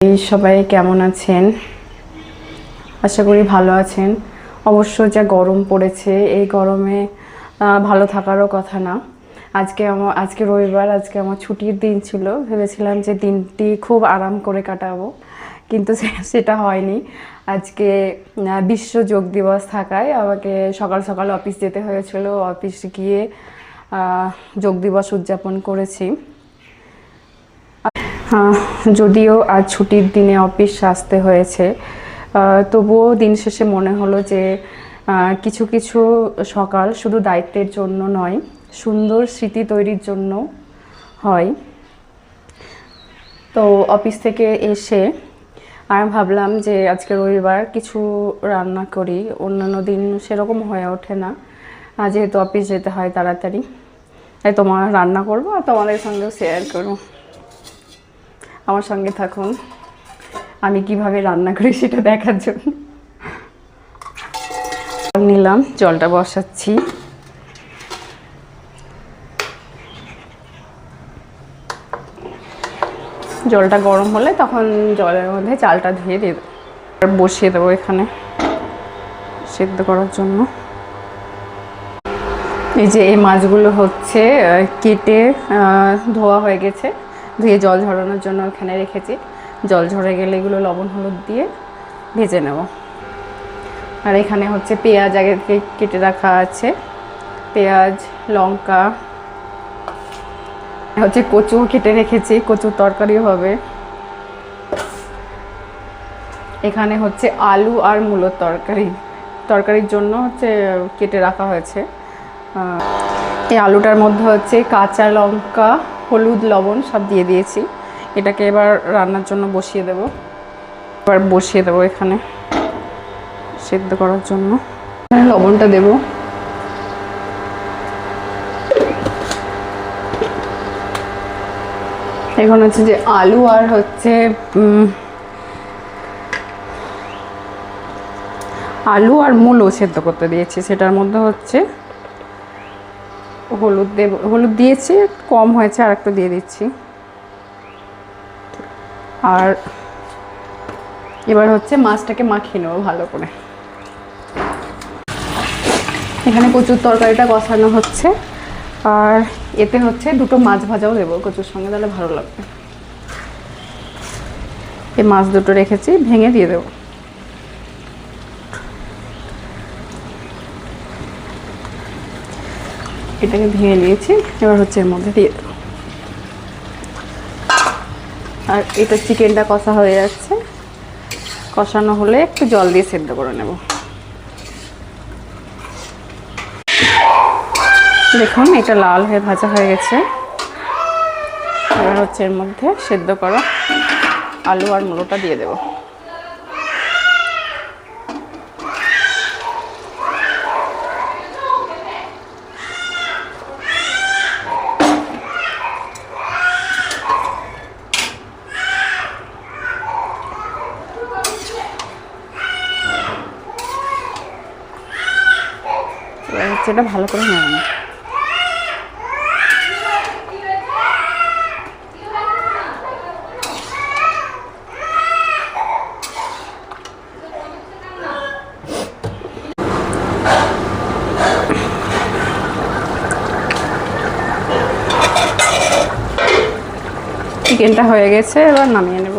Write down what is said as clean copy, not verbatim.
এই সবাই কেমন আছেন? আশা করি ভালো আছেন। অবশ্য যা গরম পড়েছে, এই গরমে ভালো থাকারও কথা না। আজকে রবিবার, আজকে আমার ছুটির দিন ছিল। ভেবেছিলাম যে দিনটি খুব আরাম করে কাটাবো, কিন্তু সেটা হয়নি। আজকে বিশ্ব যোগ দিবস থাকায় আমাকে সকাল সকাল অফিস যেতে হয়েছিল। অফিসে গিয়ে যোগ দিবস উদযাপন করেছি। যদিও আজ ছুটির দিনে অফিস আসতে হয়েছে, তবুও দিন শেষে মনে হলো যে কিছু কিছু সকাল শুধু দায়িত্বের জন্য নয়, সুন্দর স্মৃতি তৈরির জন্য হয়। তো অফিস থেকে এসে আমি ভাবলাম যে আজকে রবিবার কিছু রান্না করি। অন্যান্য দিন সেরকম হয়ে ওঠে না, যেহেতু অফিস যেতে হয় তাড়াতাড়ি। তাই রান্না করবো আর তোমাদের সঙ্গেও শেয়ার করবো। আমার সঙ্গে থাকুন, আমি কিভাবে রান্না করি সেটা দেখার জন্য। নিলাম, জলটা বসাচ্ছি। জলটা গরম হলে তখন জলের মধ্যে চালটা ধুয়ে দিয়ে দেবো, বসিয়ে দেবো এখানে সেদ্ধ করার জন্য। এই যে এই মাছগুলো হচ্ছে কেটে ধোয়া হয়ে গেছে, ধুয়ে জল ঝরানোর জন্য এখানে রেখেছি। জল ঝরে গেলে এগুলো লবণ হলুদ দিয়ে ভেজে নেব। আর এখানে হচ্ছে পেঁয়াজ আগে থেকে কেটে রাখা আছে, পেঁয়াজ, লঙ্কা, হচ্ছে কচু কেটে রেখেছি, কচুর তরকারিও হবে। এখানে হচ্ছে আলু আর মূলোর তরকারির জন্য হচ্ছে কেটে রাখা হয়েছে। এই আলুটার মধ্যে হচ্ছে কাঁচা লঙ্কা, হলুদ, লবণ সব দিয়ে দিয়েছি। এটাকে এবার রান্নার জন্য বসিয়ে দেবো এখানে সেদ্ধ করার জন্য। লবণটা দেব। এখন হচ্ছে যে আলু আর হচ্ছে আলু আর মূলো সেদ্ধ করতে দিয়েছি। সেটার মধ্যে হচ্ছে হলুদ দিয়েছি, কম হয়েছে, আর একটু দিয়ে দিচ্ছি। আর এবার হচ্ছে মাছটাকে মাখিয়ে নেবো ভালো করে। এখানে কচুর তরকারিটা কষানো হচ্ছে, আর এতে হচ্ছে দুটো মাছ ভাজাও দেবো কচুর সঙ্গে, তাহলে ভালো লাগবে। এই মাছ দুটো রেখেছি, ভেঙে দিয়ে দেবো। এটাকে ভেঙে নিয়েছি, এবার হচ্ছে এর মধ্যে দিয়ে দেবো। আর এটা চিকেনটা কষা হয়ে যাচ্ছে, কষানো হলে একটু জল দিয়ে সেদ্ধ করে নেব। দেখুন এটা লাল হয়ে ভাজা হয়ে গেছে। এবার হচ্ছে এর মধ্যে সেদ্ধ করা আলু আর মূলোটা দিয়ে দেব। এবার হচ্ছে এটা ভালো করে নেব। চিকেনটা হয়ে গেছে, এবার নামিয়ে নেব।